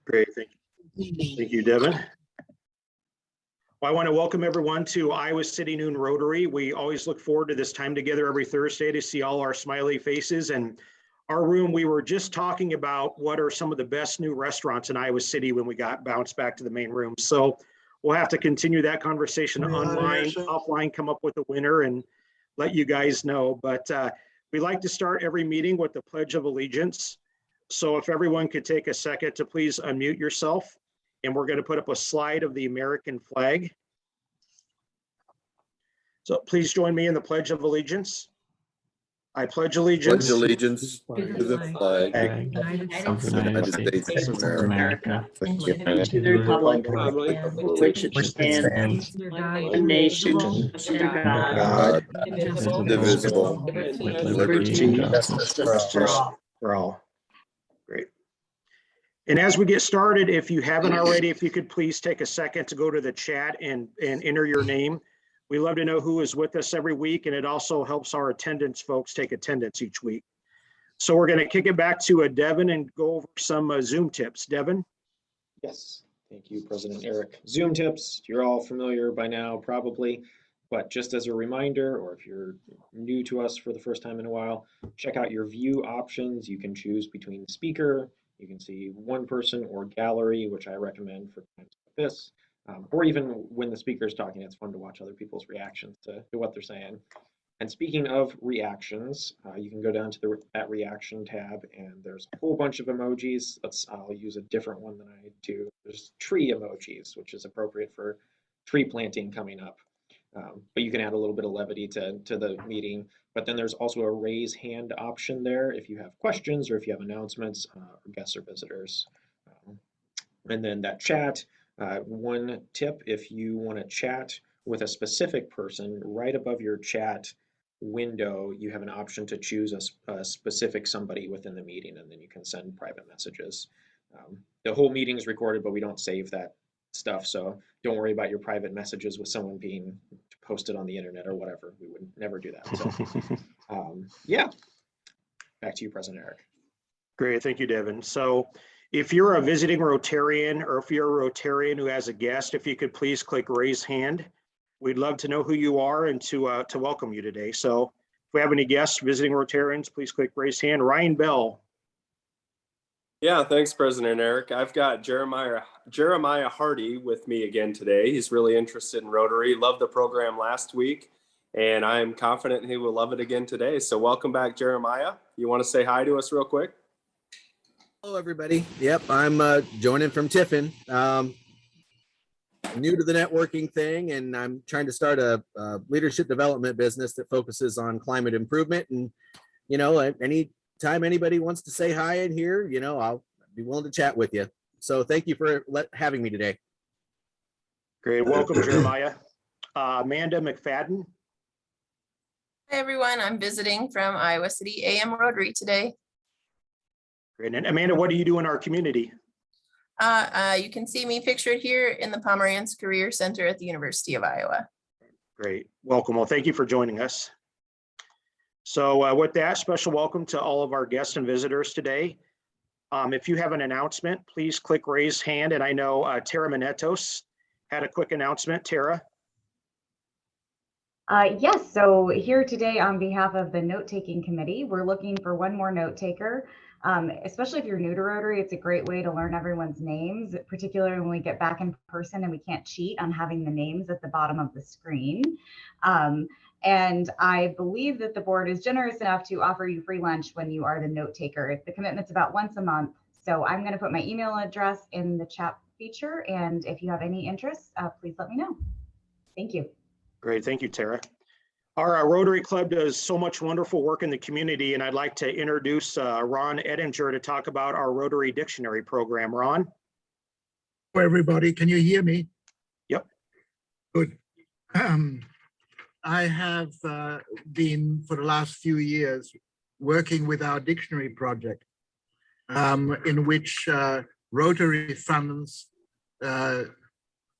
Great, thank you. Thank you, Devin. Well, I want to welcome everyone to Iowa City Noon Rotary. We always look forward to this time together every Thursday to see all our smiley faces. And our room, we were just talking about what are some of the best new restaurants in Iowa City when we got bounced back to the main room. So we'll have to continue that conversation online, offline, come up with a winner and let you guys know. But we like to start every meeting with the Pledge of Allegiance. So if everyone could take a second to please unmute yourself. And we're going to put up a slide of the American flag. So please join me in the Pledge of Allegiance. I pledge allegiance. Pledge allegiance to the flag of the United States of America, and to the republic for which it stands, one nation, under God, indivisible, with liberty and justice for all. Great. And as we get started, if you haven't already, if you could please take a second to go to the chat and enter your name. We love to know who is with us every week, and it also helps our attendance folks take attendance each week. So we're going to kick it back to Devin and go over some Zoom tips. Devin? Yes, thank you, President Eric. Zoom tips, you're all familiar by now, probably, but just as a reminder, or if you're new to us for the first time in a while, check out your view options. You can choose between speaker, you can see one person, or gallery, which I recommend for times like this, or even when the speaker is talking, it's fun to watch other people's reactions to what they're saying. And speaking of reactions, you can go down to that reaction tab, and there's a whole bunch of emojis. I'll use a different one than I do. There's tree emojis, which is appropriate for tree planting coming up. But you can add a little bit of levity to the meeting. But then there's also a raise hand option there if you have questions or if you have announcements or guests or visitors. And then that chat, one tip, if you want to chat with a specific person, right above your chat window, you have an option to choose a specific somebody within the meeting, and then you can send private messages. The whole meeting is recorded, but we don't save that stuff, so don't worry about your private messages with someone being posted on the internet or whatever. We would never do that. So yeah, back to you, President Eric. Great, thank you, Devin. So if you're a visiting Rotarian, or if you're a Rotarian who has a guest, if you could please click raise hand. We'd love to know who you are and to welcome you today. So if we have any guests visiting Rotarians, please click raise hand. Ryan Bell. Yeah, thanks, President Eric. I've got Jeremiah Hardy with me again today. He's really interested in Rotary. Loved the program last week, and I'm confident he will love it again today. So welcome back, Jeremiah. You want to say hi to us real quick? Hello, everybody. Yep, I'm joining from Tiffin. New to the networking thing, and I'm trying to start a leadership development business that focuses on climate improvement. And, you know, anytime anybody wants to say hi in here, you know, I'll be willing to chat with you. So thank you for having me today. Great. Welcome, Jeremiah. Amanda McFadden. Hi, everyone. I'm visiting from Iowa City AM Rotary today. Great. And Amanda, what do you do in our community? You can see me pictured here in the Pomerantz Career Center at the University of Iowa. Great. Welcome. Well, thank you for joining us. So with that, special welcome to all of our guests and visitors today. If you have an announcement, please click raise hand. And I know Tara Manetos had a quick announcement. Tara? Yes, so here today on behalf of the note-taking committee, we're looking for one more note taker. Especially if you're new to Rotary, it's a great way to learn everyone's names, particularly when we get back in person and we can't cheat on having the names at the bottom of the screen. And I believe that the board is generous enough to offer you free lunch when you are the note taker. The commitment's about once a month. So I'm going to put my email address in the chat feature. And if you have any interest, please let me know. Thank you. Great. Thank you, Tara. Our Rotary Club does so much wonderful work in the community, and I'd like to introduce Ron Edinger to talk about our Rotary Dictionary program. Ron? Hello, everybody. Can you hear me? Yep. Good. I have been, for the last few years, working with our dictionary project, in which Rotary funds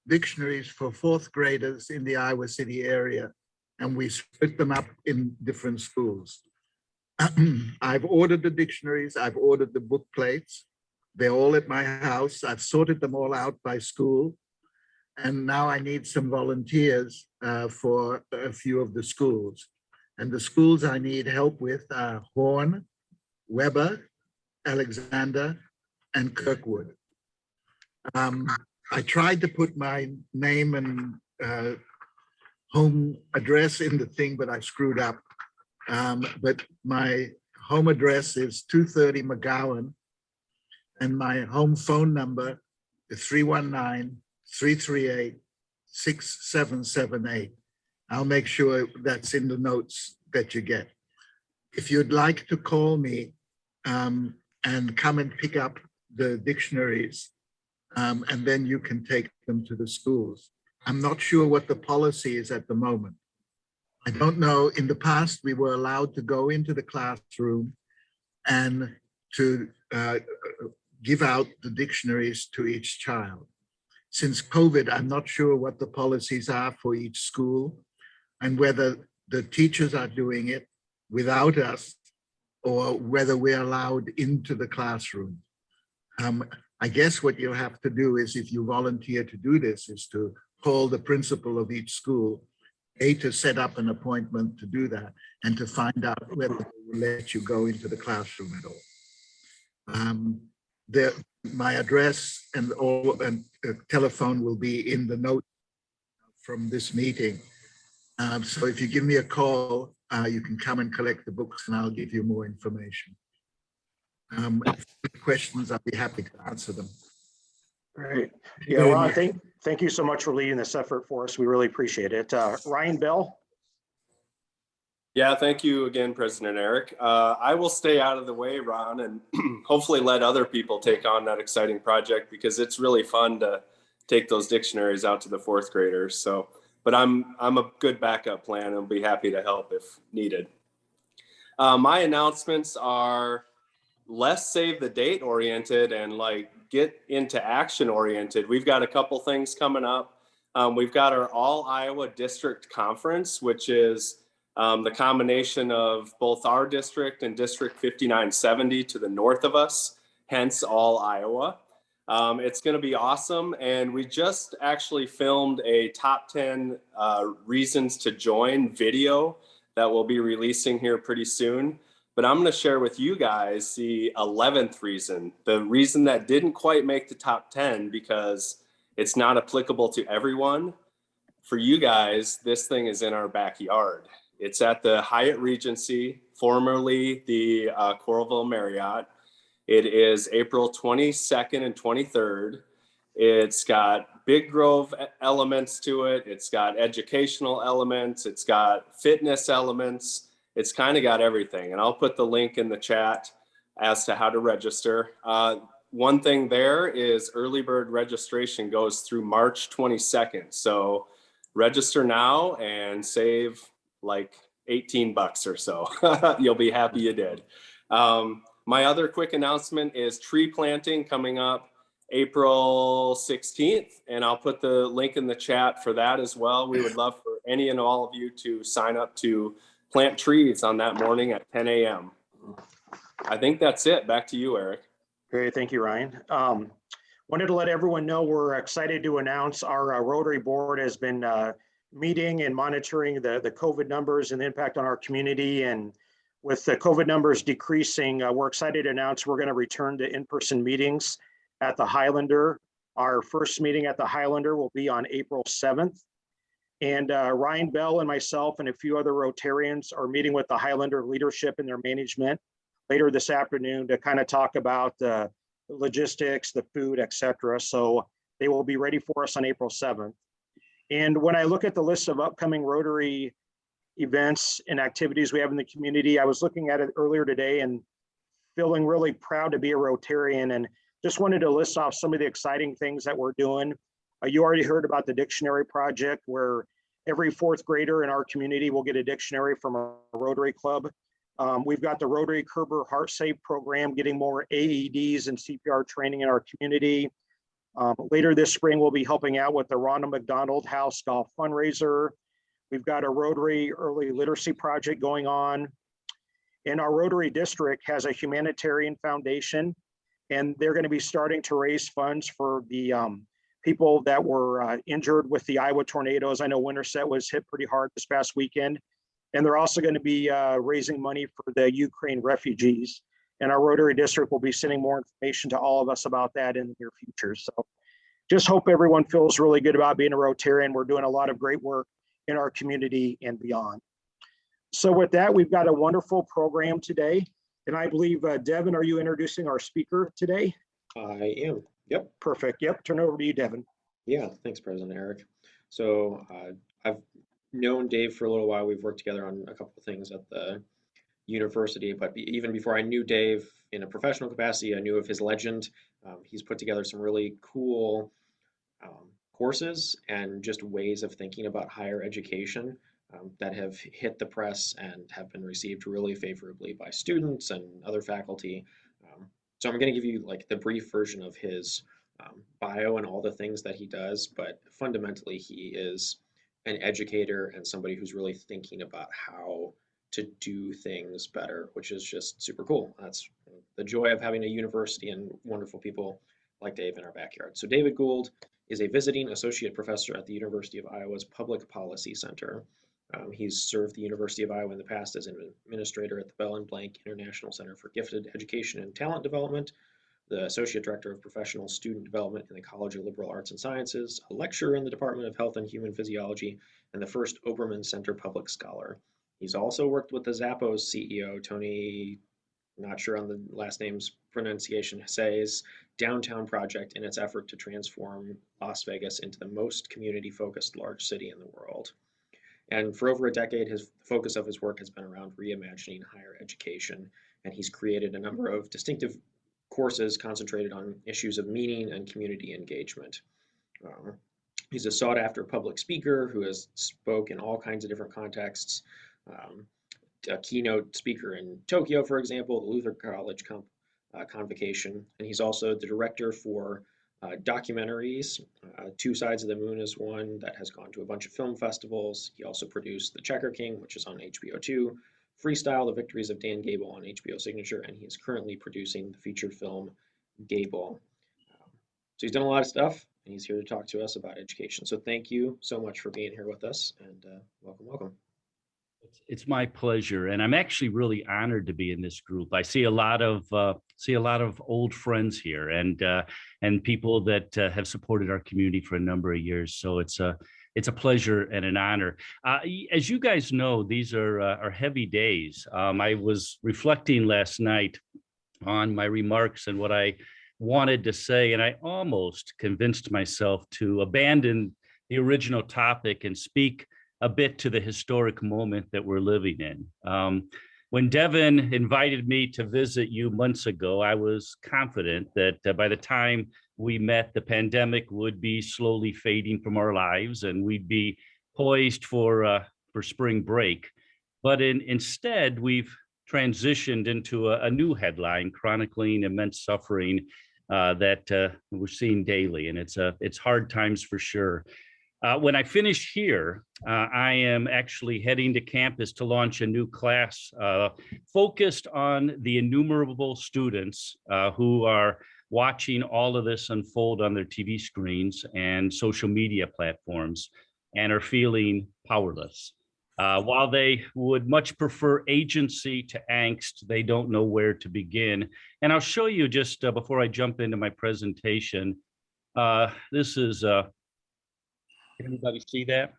dictionaries for fourth graders in the Iowa City area. And we split them up in different schools. I've ordered the dictionaries, I've ordered the book plates. They're all at my house. I've sorted them all out by school. And now I need some volunteers for a few of the schools. And the schools I need help with are Horn, Weber, Alexander, and Kirkwood. I tried to put my name and home address in the thing, but I screwed up. But my home address is 230 McGowan, and my home phone number is 319-338-6778. I'll make sure that's in the notes that you get. If you'd like to call me and come and pick up the dictionaries, and then you can take them to the schools. I'm not sure what the policy is at the moment. I don't know. In the past, we were allowed to go into the classroom and to give out the dictionaries to each child. Since COVID, I'm not sure what the policies are for each school and whether the teachers are doing it without us or whether we're allowed into the classroom. I guess what you'll have to do is, if you volunteer to do this, is to call the principal of each school, to set up an appointment to do that and to find out whether they will let you go into the classroom at all. My address and telephone will be in the note from this meeting. So if you give me a call, you can come and collect the books and I'll give you more information. If you have questions, I'll be happy to answer them. Great. Yeah, Ron, thank you so much for leading this effort for us. We really appreciate it. Ryan Bell. Yeah, thank you again, President Eric. I will stay out of the way, Ron, and hopefully let other people take on that exciting project because it's really fun to take those dictionaries out to the fourth graders. So, but I'm a good backup plan and I'll be happy to help if needed. My announcements are less save the date oriented and like get into action oriented. We've got a couple things coming up. We've got our All Iowa District Conference, which is the combination of both our district and District 5970 to the north of us, hence All Iowa. It's going to be awesome. And we just actually filmed a top 10 reasons to join video that we'll be releasing here pretty soon. But I'm going to share with you guys the 11th reason, the reason that didn't quite make the top 10 because it's not applicable to everyone. For you guys, this thing is in our backyard. It's at the Hyatt Regency, formerly the Coralville Marriott. It is April 22nd and 23rd. It's got Big Grove elements to it. It's got educational elements. It's got fitness elements. It's kind of got everything. And I'll put the link in the chat as to how to register. One thing there is early bird registration goes through March 22nd. So register now and save like 18 bucks or so. You'll be happy you did. My other quick announcement is tree planting coming up April 16th. And I'll put the link in the chat for that as well. We would love for any and all of you to sign up to plant trees on that morning at 10 a.m. I think that's it. Back to you, Eric. Great, thank you, Ryan. Wanted to let everyone know we're excited to announce our Rotary Board has been meeting and monitoring the COVID numbers and the impact on our community. And with the COVID numbers decreasing, we're excited to announce we're going to return to in-person meetings at the Highlander. Our first meeting at the Highlander will be on April 7th. And Ryan Bell and myself and a few other Rotarians are meeting with the Highlander leadership and their management later this afternoon to kind of talk about the logistics, the food, etc. So they will be ready for us on April 7th. And when I look at the list of upcoming Rotary events and activities we have in the community, I was looking at it earlier today and feeling really proud to be a Rotarian and just wanted to list off some of the exciting things that we're doing. You already heard about the dictionary project where every fourth grader in our community will get a dictionary from a Rotary Club. We've got the Rotary Kerber Heart Save program, getting more AEDs and CPR training in our community. Later this spring, we'll be helping out with the Ronald McDonald House Golf fundraiser. We've got a Rotary Early Literacy project going on. And our Rotary District has a humanitarian foundation And they're going to be starting to raise funds for the people that were injured with the Iowa tornadoes. I know Winterset was hit pretty hard this past weekend. And they're also going to be raising money for the Ukraine refugees. And our Rotary District will be sending more information to all of us about that in the near future. So just hope everyone feels really good about being a Rotarian. We're doing a lot of great work in our community and beyond. So with that, we've got a wonderful program today. And I believe, Devin, are you introducing our speaker today? I am. Yep. Perfect. Yep. Turn it over to you, Devin. Yeah, thanks, President Eric. So I've known Dave for a little while. We've worked together on a couple of things at the university, but even before I knew Dave in a professional capacity, I knew of his legend. He's put together some really cool courses and just ways of thinking about higher education that have hit the press and have been received really favorably by students and other faculty. So I'm going to give you like the brief version of his bio and all the things that he does, but fundamentally he is an educator and somebody who's really thinking about how to do things better, which is just super cool. That's the joy of having a university and wonderful people like Dave in our backyard. So David Gould is a visiting associate professor at the University of Iowa's Public Policy Center. He's served the University of Iowa in the past as an administrator at the Bell and Blank International Center for Gifted Education and Talent Development, the Associate Director of Professional Student Development in the College of Liberal Arts and Sciences, a lecturer in the Department of Health and Human Physiology, and the first Obermann Center Public Scholar. He's also worked with the Zappos CEO, Tony, not sure on the last name's pronunciation, Hsieh's downtown project in its effort to transform Las Vegas into the most community-focused large city in the world. And for over a decade, the focus of his work has been around reimagining higher education, and he's created a number of distinctive courses concentrated on issues of meaning and community engagement. He's a sought-after public speaker who has spoke in all kinds of different contexts. A keynote speaker in Tokyo, for example, the Luther College Convocation, and he's also the director for documentaries. Two Sides of the Moon is one that has gone to a bunch of film festivals. He also produced The Checker King, which is on HBO2, Freestyle, The Victories of Dan Gable on HBO Signature, and he is currently producing the featured film Gable. So he's done a lot of stuff, and he's here to talk to us about education. So thank you so much for being here with us, and welcome. It's my pleasure, and I'm actually really honored to be in this group. I see a lot of old friends here, and people that have supported our community for a number of years. So it's a pleasure and an honor. As you guys know, these are heavy days. I was reflecting last night on my remarks and what I wanted to say, and I almost convinced myself to abandon the original topic and speak a bit to the historic moment that we're living in. When Devin invited me to visit you months ago, I was confident that by the time we met, the pandemic would be slowly fading from our lives and we'd be poised for spring break. But instead, we've transitioned into a new headline chronicling immense suffering that we're seeing daily, and it's hard times for sure. When I finish here, I am actually heading to campus to launch a new class focused on the innumerable students who are watching all of this unfold on their TV screens and social media platforms and are feeling powerless. While they would much prefer agency to angst, they don't know where to begin. And I'll show you just before I jump into my presentation, this is can anybody see that?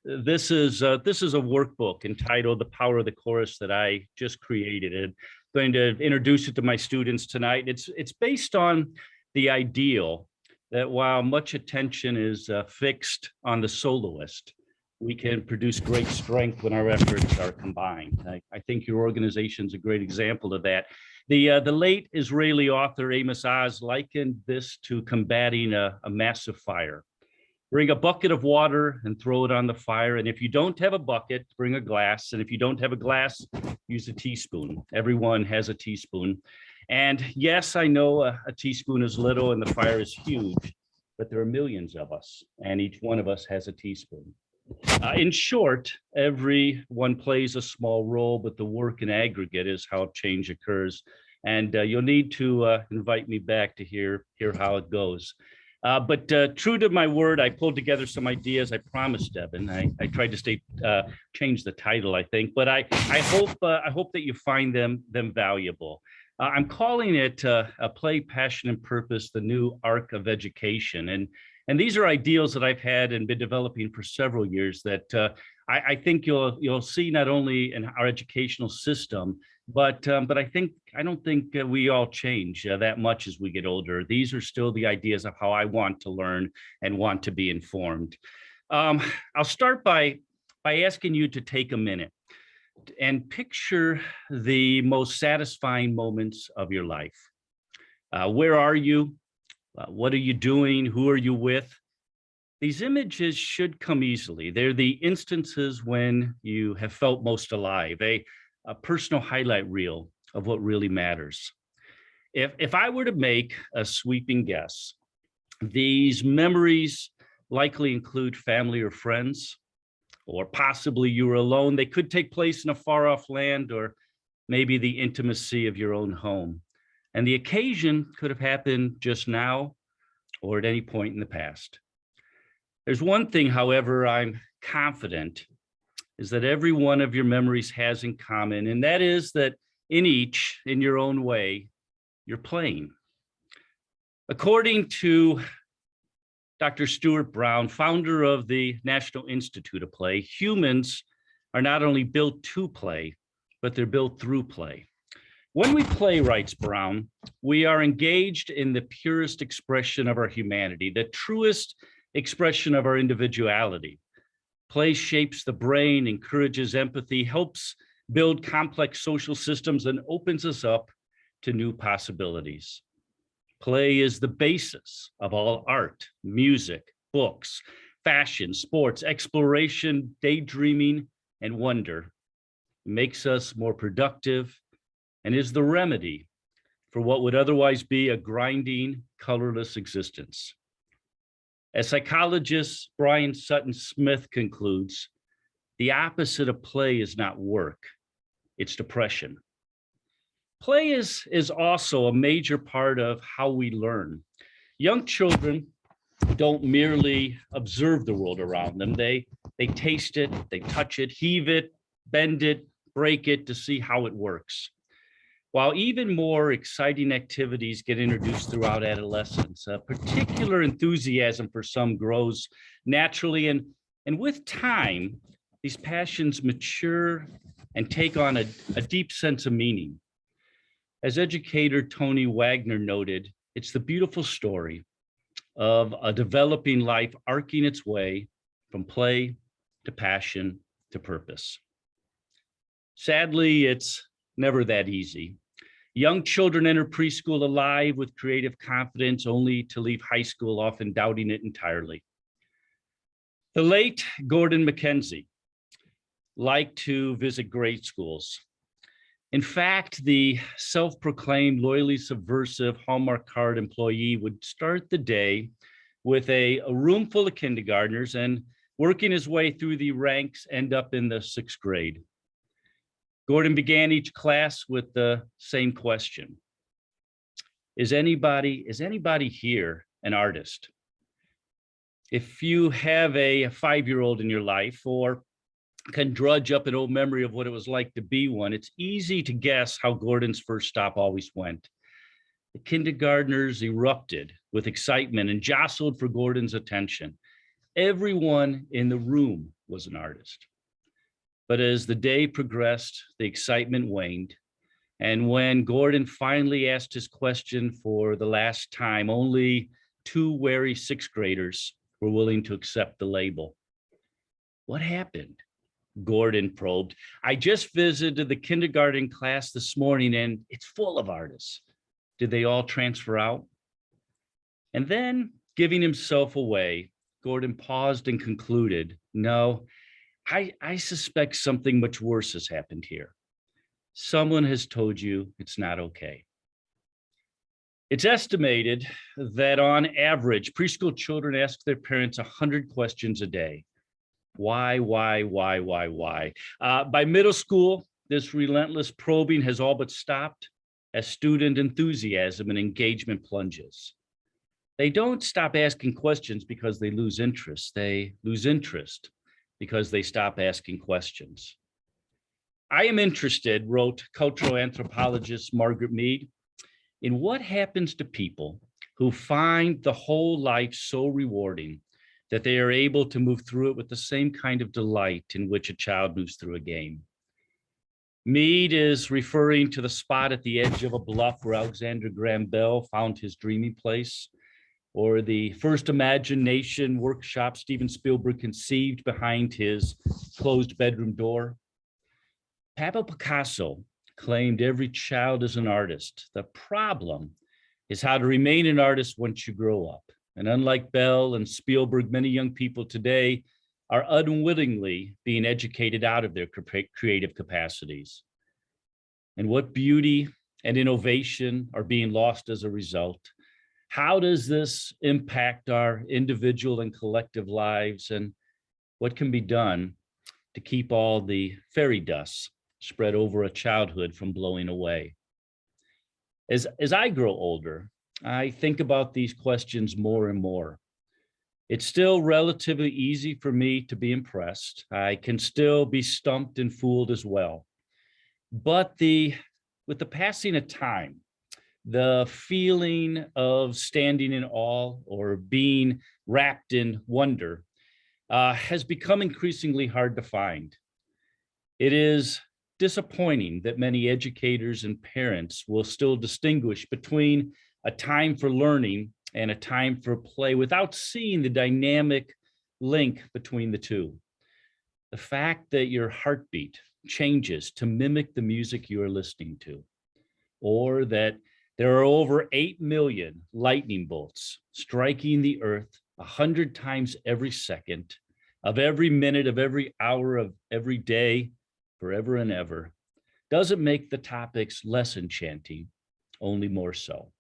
This is a workbook entitled "The Power of the Chorus" that I just created. I'm going to introduce it to my students tonight. It's based on the ideal that while much attention is fixed on the soloist, we can produce great strength when our efforts are combined. I think your organization's a great example of that. The late Israeli author Amos Oz likened this to combating a massive fire. Bring a bucket of water and throw it on the fire. And if you don't have a bucket, bring a glass. And if you don't have a glass, use a teaspoon. Everyone has a teaspoon. And yes, I know a teaspoon is little and the fire is huge, but there are millions of us, and each one of us has a teaspoon. In short, everyone plays a small role, but the work in aggregate is how change occurs. And you'll need to invite me back to hear how it goes. But true to my word, I pulled together some ideas. I promised, Devin. I tried to change the title, I think, but I hope that you find them valuable. I'm calling it a play, passion, and purpose: the new arc of education. And these are ideals that I've had and been developing for several years that I think you'll see not only in our educational system, but I don't think we all change that much as we get older. These are still the ideas of how I want to learn and want to be informed. I'll start by asking you to take a minute and picture the most satisfying moments of your life. Where are you? What are you doing? Who are you with? These images should come easily. They're the instances when you have felt most alive, a personal highlight reel of what really matters. If I were to make a sweeping guess, these memories likely include family or friends, or possibly you were alone. They could take place in a far-off land, or maybe the intimacy of your own home. And the occasion could have happened just now or at any point in the past. There's one thing, however, I'm confident is that every one of your memories has in common, and that is that in each, in your own way, you're playing. According to Dr. Stuart Brown, founder of the National Institute of Play, humans are not only built to play, but they're built through play. When we play, writes Brown, we are engaged in the purest expression of our humanity, the truest expression of our individuality. Play shapes the brain, encourages empathy, helps build complex social systems, and opens us up to new possibilities. Play is the basis of all art, music, books, fashion, sports, exploration, daydreaming, and wonder. It makes us more productive and is the remedy for what would otherwise be a grinding, colorless existence. As psychologist Brian Sutton Smith concludes, the opposite of play is not work, it's depression. Play is also a major part of how we learn. Young children don't merely observe the world around them. They taste it, they touch it, heave it, bend it, break it to see how it works. While even more exciting activities get introduced throughout adolescence, a particular enthusiasm for some grows naturally, and with time, these passions mature and take on a deep sense of meaning. As educator Tony Wagner noted, it's the beautiful story of a developing life arcing its way from play to passion to purpose. Sadly, it's never that easy. Young children enter preschool alive with creative confidence, only to leave high school often doubting it entirely. The late Gordon McKenzie liked to visit grade schools. In fact, the self-proclaimed loyally subversive Hallmark card employee would start the day with a room full of kindergartners and working his way through the ranks, end up in the 6th grade. Gordon began each class with the same question. Is anybody here an artist? If you have a 5-year-old in your life or can drudge up an old memory of what it was like to be one, it's easy to guess how Gordon's first stop always went. The kindergartners erupted with excitement and jostled for Gordon's attention. Everyone in the room was an artist. But as the day progressed, the excitement waned. And when Gordon finally asked his question for the last time, only 2 wary 6th graders were willing to accept the label. What happened? Gordon probed. I just visited the kindergarten class this morning and it's full of artists. Did they all transfer out? And then, giving himself away, Gordon paused and concluded, no, I suspect something much worse has happened here. Someone has told you it's not okay. It's estimated that on average, preschool children ask their parents 100 questions a day. Why? By middle school, this relentless probing has all but stopped, as student enthusiasm and engagement plunges. They don't stop asking questions because they lose interest. They lose interest because they stop asking questions. I am interested, wrote cultural anthropologist Margaret Mead, in what happens to people who find the whole life so rewarding that they are able to move through it with the same kind of delight in which a child moves through a game. Mead is referring to the spot at the edge of a bluff where Alexander Graham Bell found his dreaming place, or the first imagination workshop Steven Spielberg conceived behind his closed bedroom door. Pablo Picasso claimed every child is an artist. The problem is how to remain an artist once you grow up. And unlike Bell and Spielberg, many young people today are unwittingly being educated out of their creative capacities. And what beauty and innovation are being lost as a result? How does this impact our individual and collective lives? And what can be done to keep all the fairy dust spread over a childhood from blowing away? As I grow older, I think about these questions more and more. It's still relatively easy for me to be impressed. I can still be stumped and fooled as well. But with the passing of time, the feeling of standing in awe or being wrapped in wonder has become increasingly hard to find. It is disappointing that many educators and parents will still distinguish between a time for learning and a time for play without seeing the dynamic link between the two. The fact that your heartbeat changes to mimic the music you are listening to, or that there are over 8 million lightning bolts striking the earth 100 times every second of every minute of every hour of every day, forever and ever, doesn't make the topics less enchanting, only more so.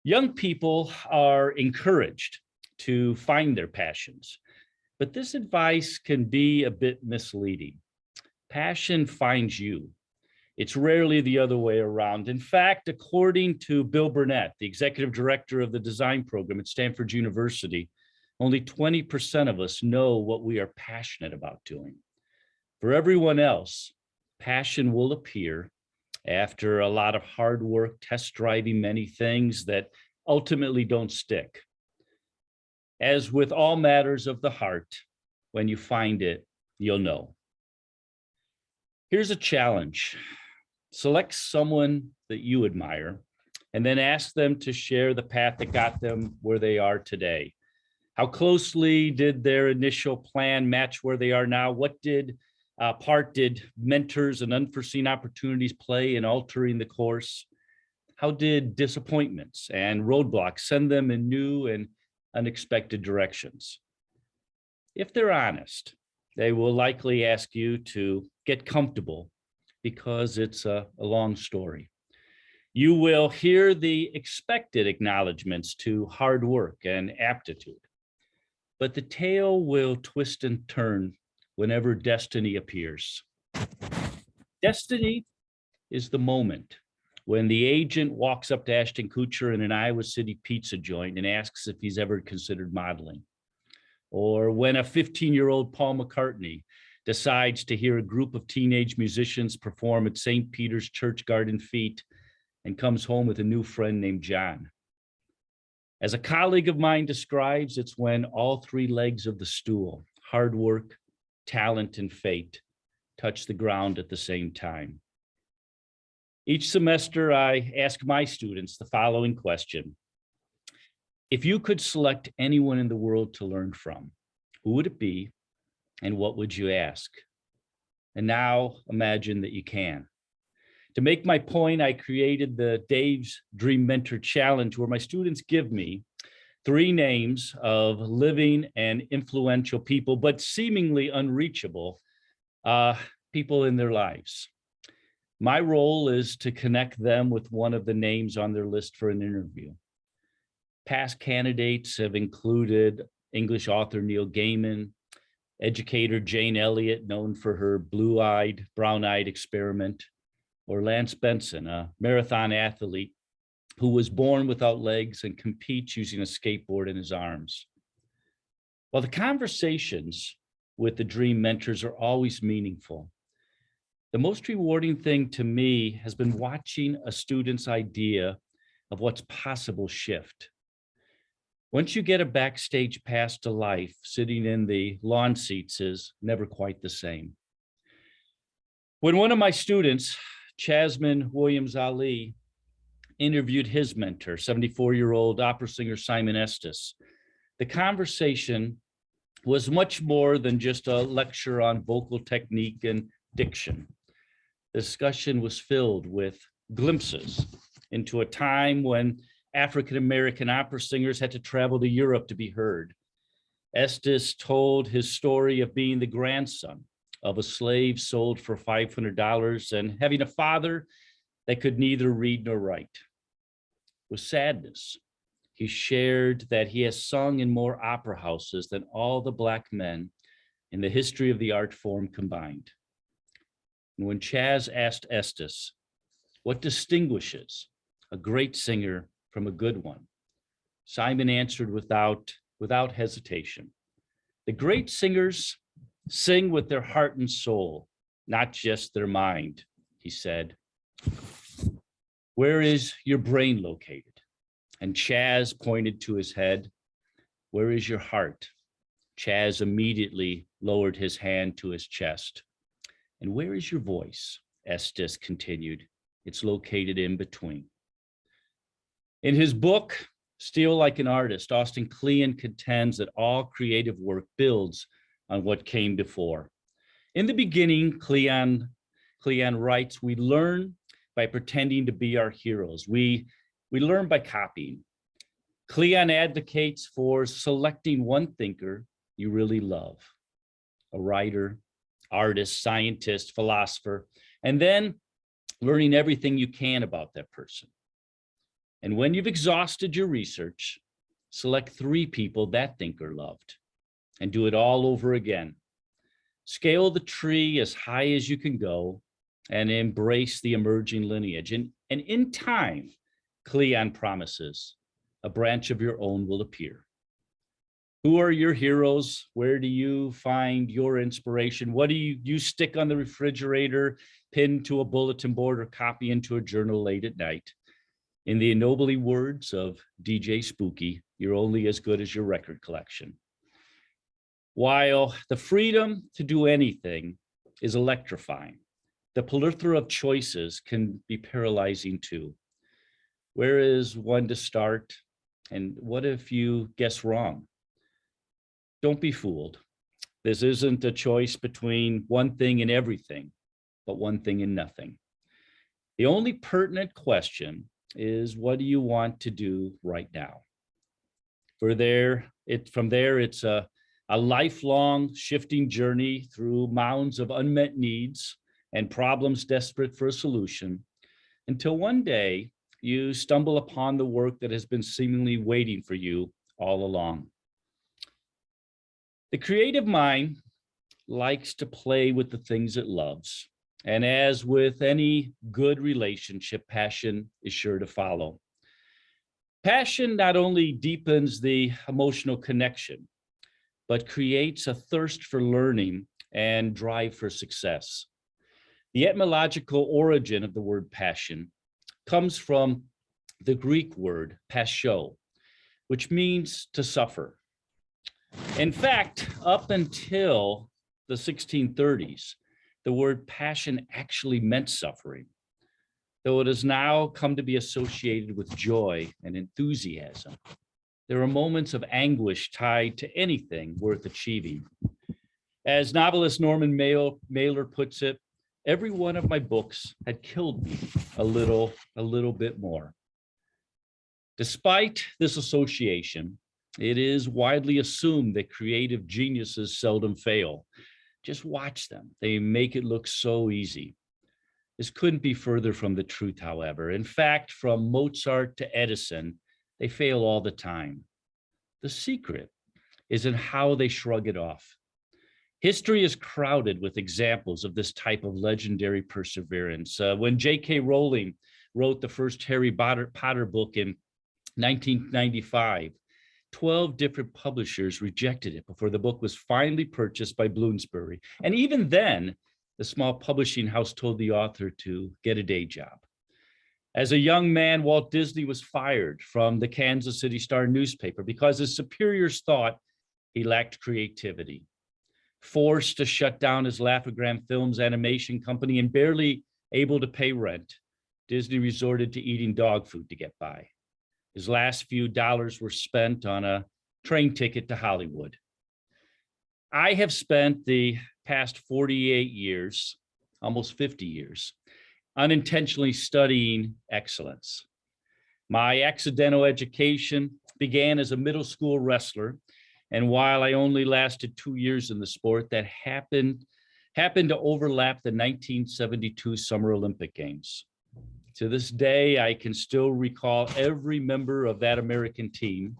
Young people are encouraged to find their passions, but this advice can be a bit misleading. Passion finds you. It's rarely the other way around. In fact, according to Bill Burnett, the executive director of the design program at Stanford University, only 20% of us know what we are passionate about doing. For everyone else, passion will appear after a lot of hard work, test driving many things that ultimately don't stick. As with all matters of the heart, when you find it, you'll know. Here's a challenge. Select someone that you admire and then ask them to share the path that got them where they are today. How closely did their initial plan match where they are now? What part did mentors and unforeseen opportunities play in altering the course? How did disappointments and roadblocks send them in new and unexpected directions? If they're honest, they will likely ask you to get comfortable because it's a long story. You will hear the expected acknowledgments to hard work and aptitude, but the tale will twist and turn whenever destiny appears. Destiny is the moment when the agent walks up to Ashton Kutcher in an Iowa City pizza joint and asks if he's ever considered modeling. Or when a 15-year-old Paul McCartney decides to hear a group of teenage musicians perform at St. Peter's Church Garden Feet and comes home with a new friend named John. As a colleague of mine describes, it's when all three legs of the stool, hard work, talent, and fate, touch the ground at the same time. Each semester, I ask my students the following question. If you could select anyone in the world to learn from, who would it be and what would you ask? And now imagine that you can. To make my point, I created the Dave's Dream Mentor Challenge, where my students give me 3 names of living and influential people, but seemingly unreachable people in their lives. My role is to connect them with one of the names on their list for an interview. Past candidates have included English author Neil Gaiman, educator Jane Elliott, known for her blue-eyed, brown-eyed experiment, or Lance Benson, a marathon athlete who was born without legs and competes using a skateboard in his arms. While the conversations with the dream mentors are always meaningful, the most rewarding thing to me has been watching a student's idea of what's possible shift. Once you get a backstage pass to life, sitting in the lawn seats is never quite the same. When one of my students, Chasman Williams Ali, interviewed his mentor, 74-year-old opera singer Simon Estes, the conversation was much more than just a lecture on vocal technique and diction. The discussion was filled with glimpses into a time when African-American opera singers had to travel to Europe to be heard. Estes told his story of being the grandson of a slave sold for $500 and having a father that could neither read nor write. With sadness, he shared that he has sung in more opera houses than all the Black men in the history of the art form combined. And when Chaz asked Estes, what distinguishes a great singer from a good one, Simon answered without hesitation. The great singers sing with their heart and soul, not just their mind, he said. Where is your brain located? And Chaz pointed to his head. Where is your heart? Chaz immediately lowered his hand to his chest. And where is your voice? Estes continued. It's located in between. In his book, Steal Like an Artist, Austin Kleon contends that all creative work builds on what came before. In the beginning, Kleon writes, we learn by pretending to be our heroes. We learn by copying. Kleon advocates for selecting one thinker you really love, a writer, artist, scientist, philosopher, and then learning everything you can about that person. And when you've exhausted your research, select 3 people that thinker loved and do it all over again. Scale the tree as high as you can go and embrace the emerging lineage. And in time, Kleon promises, a branch of your own will appear. Who are your heroes? Where do you find your inspiration? What do you stick on the refrigerator, pin to a bulletin board, or copy into a journal late at night? In the ennobly words of DJ Spooky, you're only as good as your record collection. While the freedom to do anything is electrifying, the plethora of choices can be paralyzing too. Where is one to start? And what if you guess wrong? Don't be fooled. This isn't a choice between one thing and everything, but one thing and nothing. The only pertinent question is, what do you want to do right now? From there, it's a lifelong shifting journey through mounds of unmet needs and problems desperate for a solution, until one day you stumble upon the work that has been seemingly waiting for you all along. The creative mind likes to play with the things it loves. And as with any good relationship, passion is sure to follow. Passion not only deepens the emotional connection, but creates a thirst for learning and drive for success. The etymological origin of the word passion comes from the Greek word pascho, which means to suffer. In fact, up until the 1630s, the word passion actually meant suffering, though it has now come to be associated with joy and enthusiasm. There are moments of anguish tied to anything worth achieving. As novelist Norman Mailer puts it, every one of my books had killed me a little bit more. Despite this association, it is widely assumed that creative geniuses seldom fail. Just watch them. They make it look so easy. This couldn't be further from the truth, however. In fact, from Mozart to Edison, they fail all the time. The secret is in how they shrug it off. History is crowded with examples of this type of legendary perseverance. When J.K. Rowling wrote the first Harry Potter book in 1995, 12 different publishers rejected it before the book was finally purchased by Bloomsbury. And even then, the small publishing house told the author to get a day job. As a young man, Walt Disney was fired from the Kansas City Star newspaper because his superiors thought he lacked creativity. Forced to shut down his Laugh-O-Gram Films animation company and barely able to pay rent, Disney resorted to eating dog food to get by. His last few dollars were spent on a train ticket to Hollywood. I have spent the past 48 years, almost 50 years, unintentionally studying excellence. My accidental education began as a middle school wrestler, and while I only lasted 2 years in the sport, that happened to overlap the 1972 Summer Olympic Games. To this day, I can still recall every member of that American team.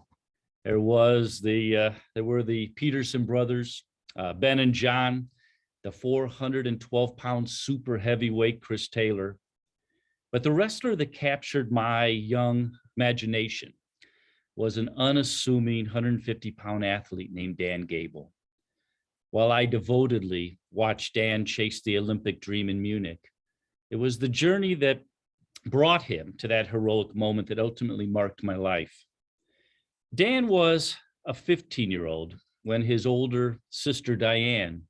There were the Peterson brothers, Ben and John, the 412-pound super heavyweight Chris Taylor. But the wrestler that captured my young imagination was an unassuming 150-pound athlete named Dan Gable. While I devotedly watched Dan chase the Olympic dream in Munich, it was the journey that brought him to that heroic moment that ultimately marked my life. Dan was a 15-year-old when his older sister Diane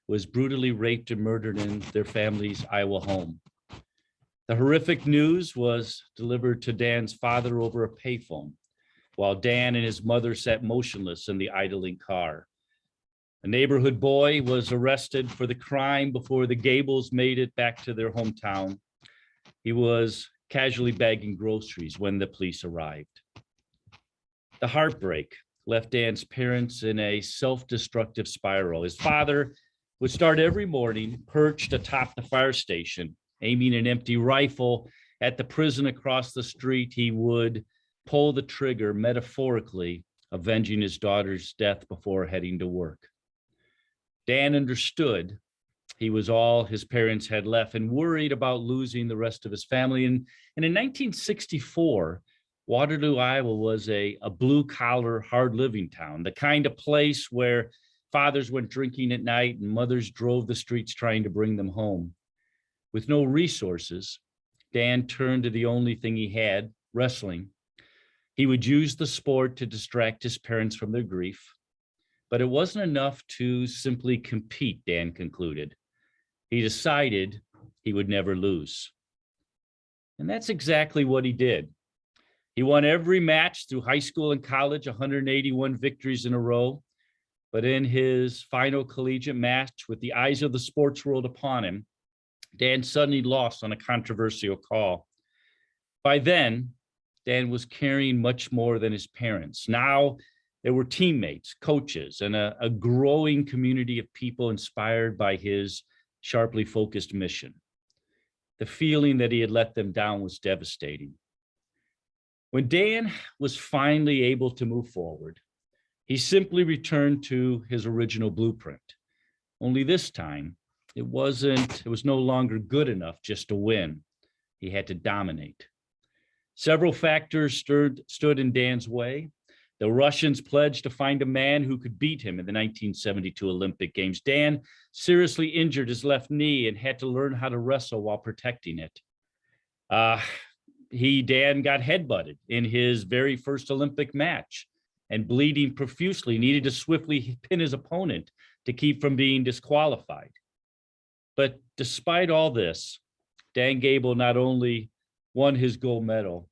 was brutally raped and murdered in their family's Iowa home. The horrific news was delivered to Dan's father over a payphone, while Dan and his mother sat motionless in the idling car. A neighborhood boy was arrested for the crime before the Gables made it back to their hometown. He was casually bagging groceries when the police arrived. The heartbreak left Dan's parents in a self-destructive spiral. His father would start every morning perched atop the fire station, aiming an empty rifle at the prison across the street. He would pull the trigger, metaphorically avenging his daughter's death before heading to work. Dan understood he was all his parents had left and worried about losing the rest of his family. And in 1964, Waterloo, Iowa was a blue-collar, hard-living town, the kind of place where fathers went drinking at night and mothers drove the streets trying to bring them home. With no resources, Dan turned to the only thing he had, wrestling. He would use the sport to distract his parents from their grief, but it wasn't enough to simply compete, Dan concluded. He decided he would never lose. And that's exactly what he did. He won every match through high school and college, 181 victories in a row. But in his final collegiate match, with the eyes of the sports world upon him, Dan suddenly lost on a controversial call. By then, Dan was carrying much more than his parents. Now there were teammates, coaches, and a growing community of people inspired by his sharply focused mission. The feeling that he had let them down was devastating. When Dan was finally able to move forward, he simply returned to his original blueprint. Only this time, it was no longer good enough just to win. He had to dominate. Several factors stood in Dan's way. The Russians pledged to find a man who could beat him in the 1972 Olympic Games. Dan seriously injured his left knee and had to learn how to wrestle while protecting it. Dan got headbutted in his very first Olympic match and bleeding profusely, needed to swiftly pin his opponent to keep from being disqualified. But despite all this, Dan Gable not only won his gold medal,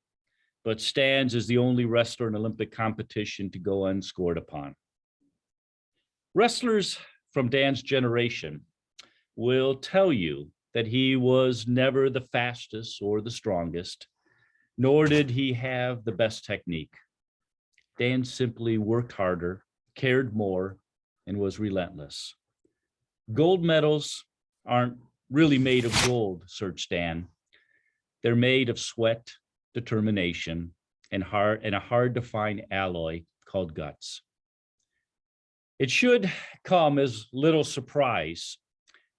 but stands as the only wrestler in Olympic competition to go unscored upon. Wrestlers from Dan's generation will tell you that he was never the fastest or the strongest, nor did he have the best technique. Dan simply worked harder, cared more, and was relentless. Gold medals aren't really made of gold, searched Dan. They're made of sweat, determination, and a hard to find alloy called guts. It should come as little surprise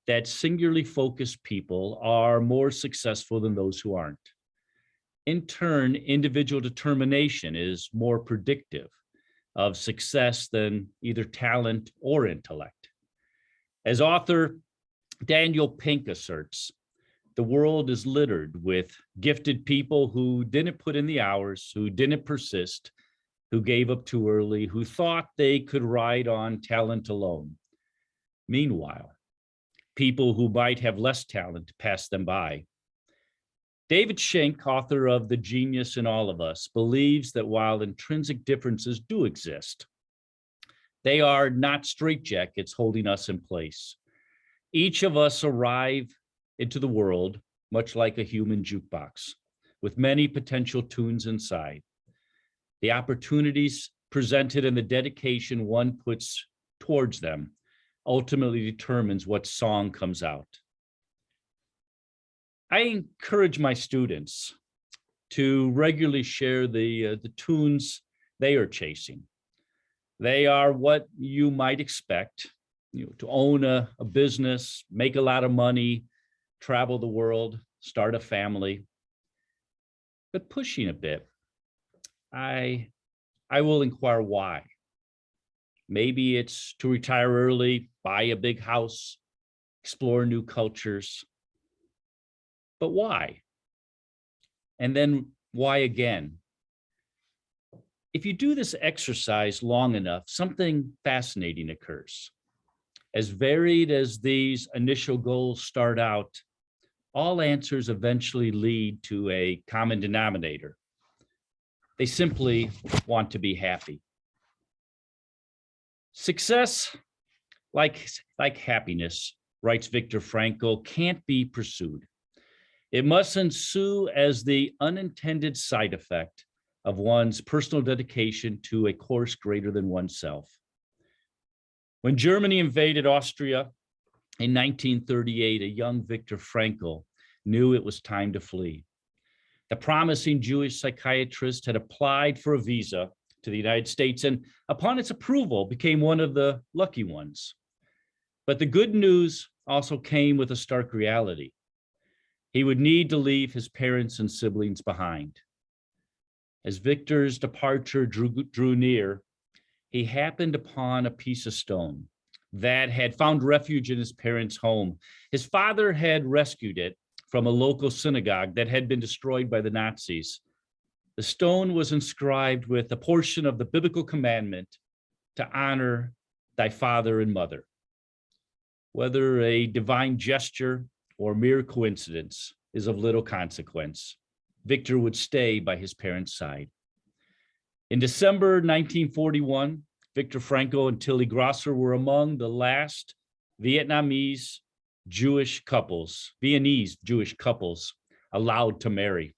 that singularly focused people are more successful than those who aren't. In turn, individual determination is more predictive of success than either talent or intellect. As author Daniel Pink asserts, the world is littered with gifted people who didn't put in the hours, who didn't persist, who gave up too early, who thought they could ride on talent alone. Meanwhile, people who might have less talent pass them by. David Schenck, author of The Genius in All of Us, believes that while intrinsic differences do exist, they are not straitjackets holding us in place. Each of us arrive into the world much like a human jukebox, with many potential tunes inside. The opportunities presented and the dedication one puts towards them ultimately determines what song comes out. I encourage my students to regularly share the tunes they are chasing. They are what you might expect, to own a business, make a lot of money, travel the world, start a family. But pushing a bit, I will inquire why. Maybe it's to retire early, buy a big house, explore new cultures. But why? And then why again? If you do this exercise long enough, something fascinating occurs. As varied as these initial goals start out, all answers eventually lead to a common denominator. They simply want to be happy. Success, like happiness, writes Viktor Frankl, can't be pursued. It must ensue as the unintended side effect of one's personal dedication to a course greater than oneself. When Germany invaded Austria in 1938, a young Viktor Frankl knew it was time to flee. The promising Jewish psychiatrist had applied for a visa to the United States and upon its approval became one of the lucky ones. But the good news also came with a stark reality. He would need to leave his parents and siblings behind. As Victor's departure drew near, he happened upon a piece of stone that had found refuge in his parents' home. His father had rescued it from a local synagogue that had been destroyed by the Nazis. The stone was inscribed with a portion of the biblical commandment to honor thy father and mother. Whether a divine gesture or mere coincidence is of little consequence. Victor would stay by his parents' side. In December 1941, Viktor Frankl and Tilly Grosser were among the last Viennese Jewish couples allowed to marry.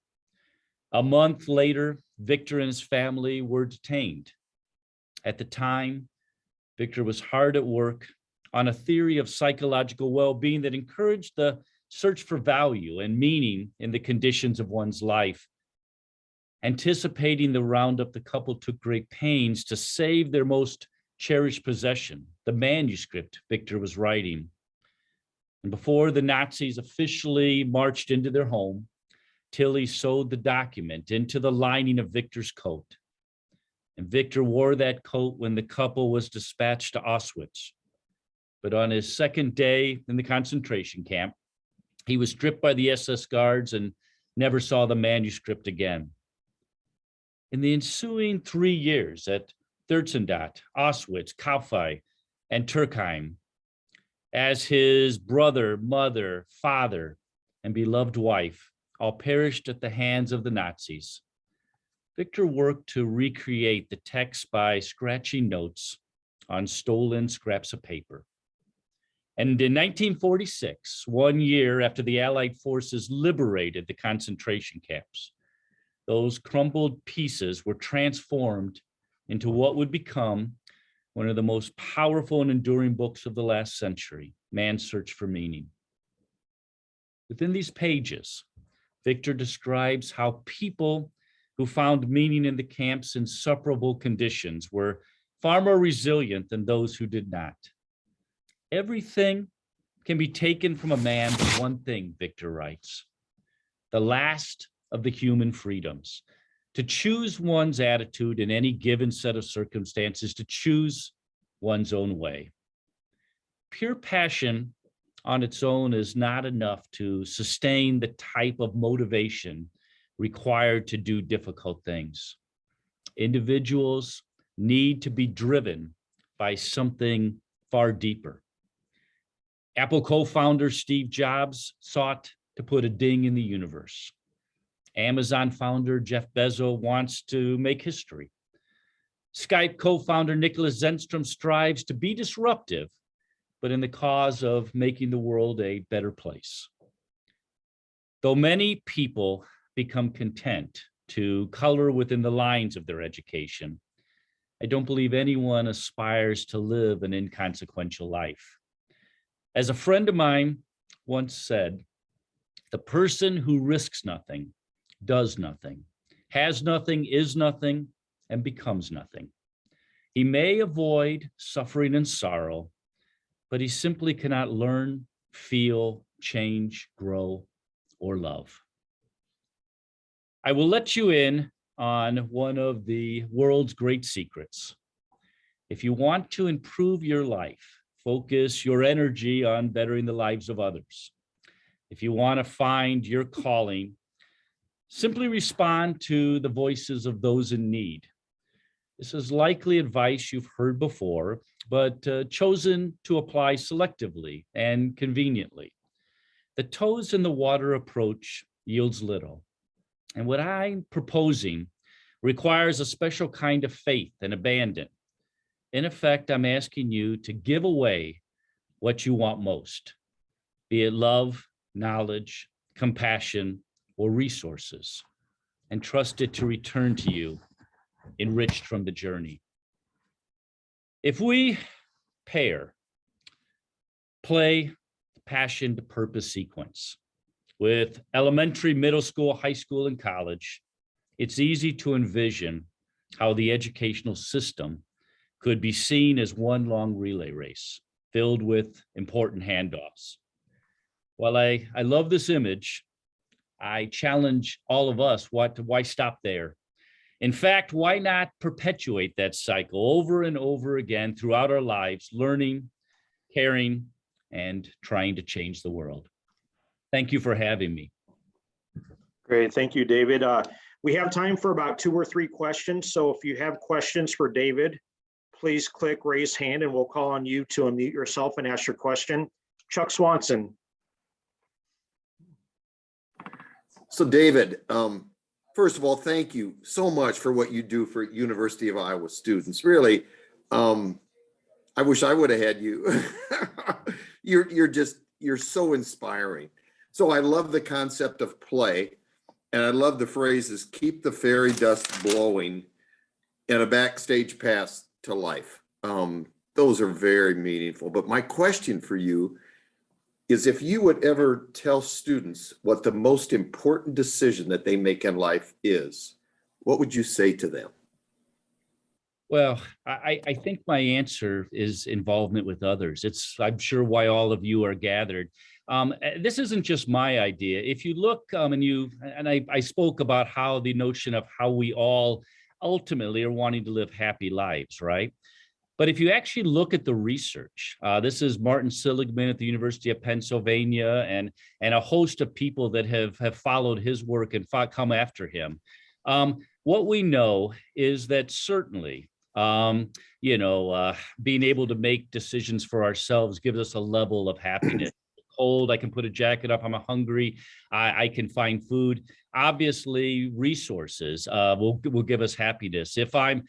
A month later, Victor and his family were detained. At the time, Victor was hard at work on a theory of psychological well-being that encouraged the search for value and meaning in the conditions of one's life. Anticipating the roundup, the couple took great pains to save their most cherished possession, the manuscript Victor was writing. And before the Nazis officially marched into their home, Tilly sewed the document into the lining of Victor's coat. And Victor wore that coat when the couple was dispatched to Auschwitz. But on his second day in the concentration camp, he was stripped by the SS guards and never saw the manuscript again. In the ensuing 3 years at Thurzendat, Auschwitz, Kaufai, and Turkheim, as his brother, mother, father, and beloved wife all perished at the hands of the Nazis, Victor worked to recreate the text by scratching notes on stolen scraps of paper. And in 1946, 1 year after the Allied forces liberated the concentration camps, those crumbled pieces were transformed into what would become one of the most powerful and enduring books of the last century, Man's Search for Meaning. Within these pages, Victor describes how people who found meaning in the camp's insufferable conditions were far more resilient than those who did not. Everything can be taken from a man, but one thing, Victor writes, the last of the human freedoms, to choose one's attitude in any given set of circumstances, to choose one's own way. Pure passion on its own is not enough to sustain the type of motivation required to do difficult things. Individuals need to be driven by something far deeper. Apple co-founder Steve Jobs sought to put a ding in the universe. Amazon founder Jeff Bezos wants to make history. Skype co-founder Nicholas Zenstrom strives to be disruptive, but in the cause of making the world a better place. Though many people become content to color within the lines of their education, I don't believe anyone aspires to live an inconsequential life. As a friend of mine once said, the person who risks nothing, does nothing, has nothing, is nothing, and becomes nothing. He may avoid suffering and sorrow, but he simply cannot learn, feel, change, grow, or love. I will let you in on one of the world's great secrets. If you want to improve your life, focus your energy on bettering the lives of others. If you want to find your calling, simply respond to the voices of those in need. This is likely advice you've heard before, but chosen to apply selectively and conveniently. The toes in the water approach yields little. And what I'm proposing requires a special kind of faith and abandon. In effect, I'm asking you to give away what you want most, be it love, knowledge, compassion, or resources, and trust it to return to you enriched from the journey. If we pair play, passion to purpose sequence with elementary, middle school, high school, and college, it's easy to envision how the educational system could be seen as one long relay race filled with important handoffs. While I love this image, I challenge all of us, why stop there? In fact, why not perpetuate that cycle over and over again throughout our lives, learning, caring, and trying to change the world? Thank you for having me. Great, thank you, David. We have time for about 2 or 3 questions. So if you have questions for David, please click raise hand and we'll call on you to unmute yourself and ask your question. Chuck Swanson. So David, first of all, thank you so much for what you do for University of Iowa students. Really, I wish I would have had you. You're so inspiring. So I love the concept of play, and I love the phrases, keep the fairy dust blowing and a backstage pass to life. Those are very meaningful. But my question for you is, if you would ever tell students what the most important decision that they make in life is, what would you say to them? Well, I think my answer is involvement with others. It's, I'm sure, why all of you are gathered. This isn't just my idea. If you look I spoke about how the notion of how we all ultimately are wanting to live happy lives, right? But if you actually look at the research, this is Martin Seligman at the University of Pennsylvania and a host of people that have followed his work and come after him. What we know is that certainly, being able to make decisions for ourselves gives us a level of happiness. Cold, I can put a jacket up. I'm hungry, I can find food. Obviously, resources will give us happiness. If I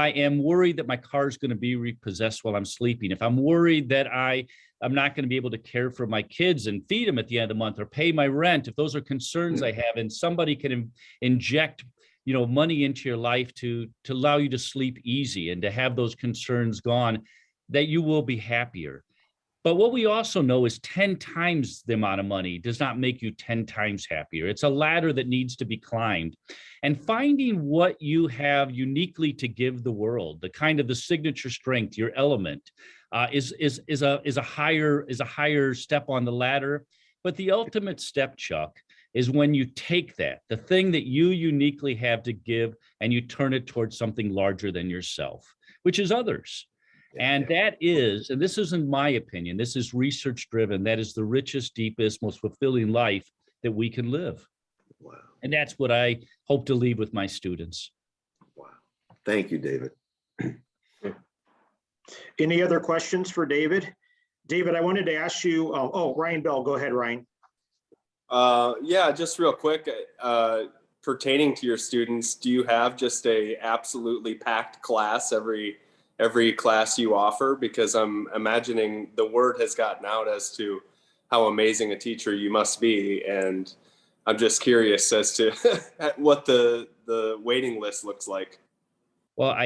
am worried that my car is going to be repossessed while I'm sleeping, if I'm worried that I'm not going to be able to care for my kids and feed them at the end of the month or pay my rent, if those are concerns I have, and somebody can inject money into your life to allow you to sleep easy and to have those concerns gone, that you will be happier. But what we also know is 10 times the amount of money does not make you 10 times happier. It's a ladder that needs to be climbed. And finding what you have uniquely to give the world, the kind of the signature strength, your element, is a higher step on the ladder. But the ultimate step, Chuck, is when you take that, the thing that you uniquely have to give, and you turn it towards something larger than yourself, which is others. And that is, and this isn't my opinion, this is research driven, that is the richest, deepest, most fulfilling life that we can live. Wow. And that's what I hope to leave with my students. Wow. Thank you, David. Any other questions for David? David, I wanted to ask you, Ryan Bell, go ahead, Ryan. Yeah, just real quick, pertaining to your students, do you have just a absolutely packed class every class you offer? Because I'm imagining the word has gotten out as to how amazing a teacher you must be, and I'm just curious as to what the waiting list looks like. Well,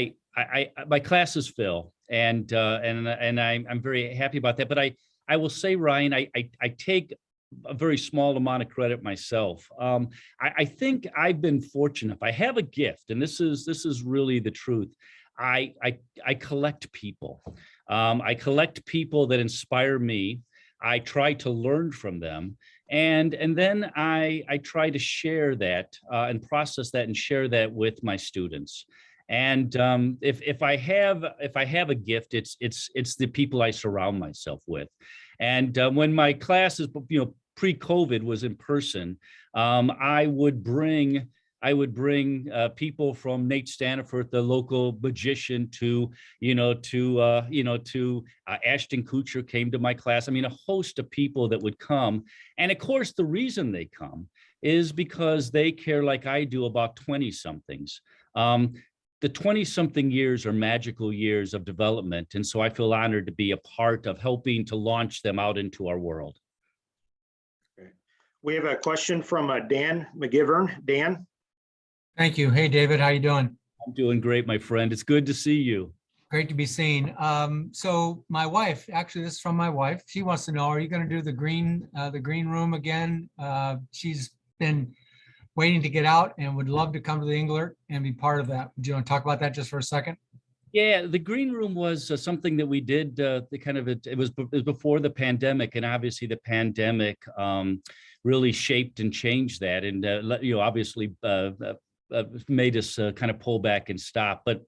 my classes fill, and I'm very happy about that. But I will say, Ryan, I take a very small amount of credit myself. I think I've been fortunate. I have a gift, and this is really the truth. I collect people. I collect people that inspire me. I try to learn from them, and then I try to share that and process that and share that with my students. And if I have a gift, it's the people I surround myself with. And when my classes, pre-COVID was in person, I would bring people from Nate Staniford, the local magician, to Ashton Kutcher came to my class. I mean, a host of people that would come. And of course, the reason they come is because they care like I do about 20-somethings. The 20-something years are magical years of development. And so I feel honored to be a part of helping to launch them out into our world. We have a question from Dan McGivern. Dan? Thank you. Hey, David, how you doing? I'm doing great, my friend. It's good to see you. Great to be seen. So my wife, actually, this is from my wife. She wants to know, are you going to do the green room again? She's been waiting to get out and would love to come to the Englert and be part of that. Do you want to talk about that just for a second? Yeah, the green room was something that we did. It was before the pandemic, and obviously the pandemic really shaped and changed that, and obviously made us kind of pull back and stop. But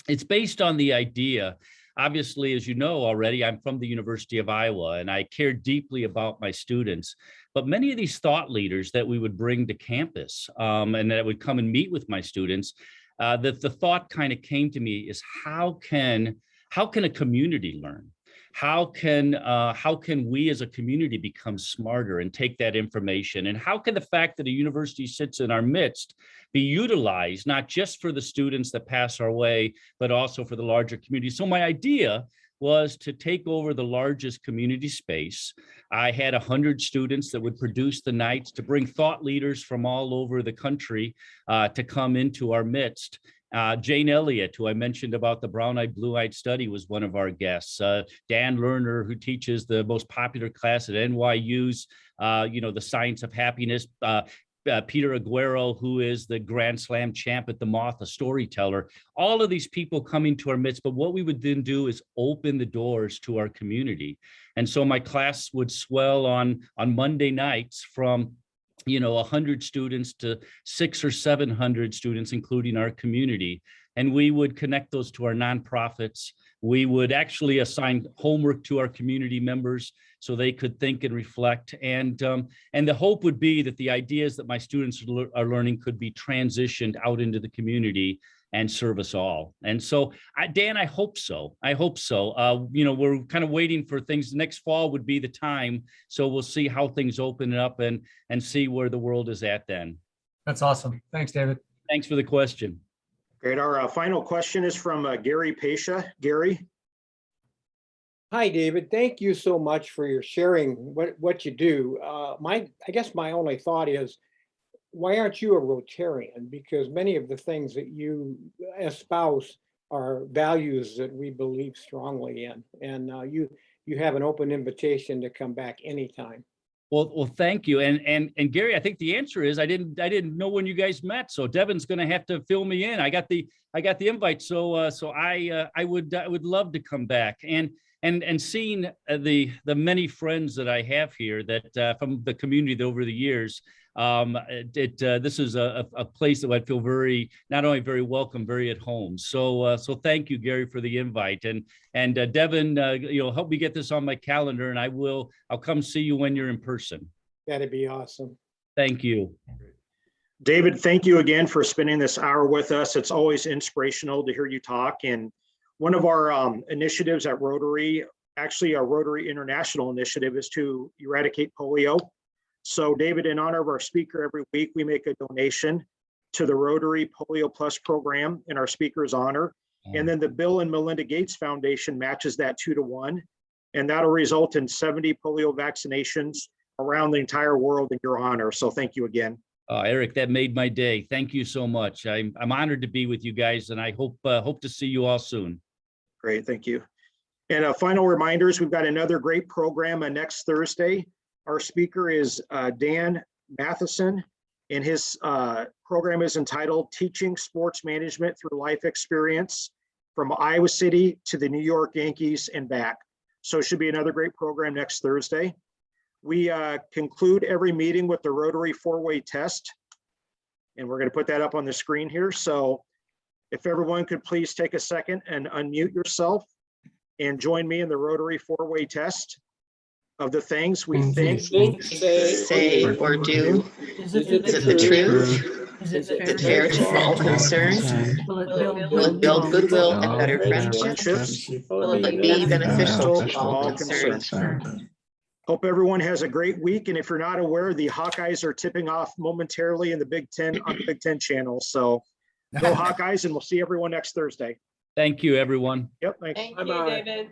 it's based on the idea. Obviously, as you know already, I'm from the University of Iowa, and I care deeply about my students. But many of these thought leaders that we would bring to campus and that would come and meet with my students, that the thought kind of came to me is how can a community learn? How can we as a community become smarter and take that information? And how can the fact that a university sits in our midst be utilized, not just for the students that pass our way, but also for the larger community? So my idea was to take over the largest community space. I had 100 students that would produce the nights, to bring thought leaders from all over the country to come into our midst. Jane Elliott, who I mentioned about the brown-eyed, blue-eyed study, was one of our guests. Dan Lerner, who teaches the most popular class at NYU's, the science of happiness. Peter Aguero, who is the Grand Slam champ at the Moth, a storyteller. All of these people coming to our midst. But what we would then do is open the doors to our community. And so my class would swell on Monday nights from 100 students to 600 or 700 students, including our community. And we would connect those to our nonprofits. We would actually assign homework to our community members so they could think and reflect. And the hope would be that the ideas that my students are learning could be transitioned out into the community and serve us all. And so, Dan, I hope so. We're kind of waiting for things. Next fall would be the time. So we'll see how things open up and see where the world is at then. That's awesome. Thanks, David. Thanks for the question. Great. Our final question is from Gary Pasha. Gary? Hi, David. Thank you so much for your sharing what you do. I guess my only thought is, why aren't you a Rotarian? Because many of the things that you espouse are values that we believe strongly in. And you have an open invitation to come back anytime. Well, thank you. And Gary, I think the answer is I didn't know when you guys met. So Devin's going to have to fill me in. I got the invite. So I would love to come back and seeing the many friends that I have here that from the community over the years. This is a place that I feel not only very welcome, very at home. So thank you, Gary, for the invite, and Devin, help me get this on my calendar, and I'll come see you when you're in person. That'd be awesome. Thank you. David, thank you again for spending this hour with us. It's always inspirational to hear you talk. And one of our initiatives at Rotary, actually our Rotary International initiative, is to eradicate polio. So David, in honor of our speaker, every week we make a donation to the Rotary Polio Plus program in our speaker's honor. And then the Bill and Melinda Gates Foundation matches that 2-to-1. And that'll result in 70 polio vaccinations around the entire world in your honor. So thank you again. Eric, that made my day. Thank you so much. I'm honored to be with you guys, and I hope to see you all soon. Great, thank you. And final reminders, we've got another great program next Thursday. Our speaker is Dan Matheson, and his program is entitled Teaching Sports Management Through Life Experience from Iowa City to the New York Yankees and back. So it should be another great program next Thursday. We conclude every meeting with the Rotary 4-way test, and we're going to put that up on the screen here. So if everyone could please take a second and unmute yourself and join me in the Rotary 4-way test of the things we think, Say, or do. Is it the truth? Is it fair to all concerned? Will it build goodwill and better friendships? Will it be beneficial to all concerned? Hope everyone has a great week. And if you're not aware, the Hawkeyes are tipping off momentarily in the Big Ten on the Big Ten channel. So go Hawkeyes, and we'll see everyone next Thursday. Thank you, everyone. Yep. Thanks. Thank you, David.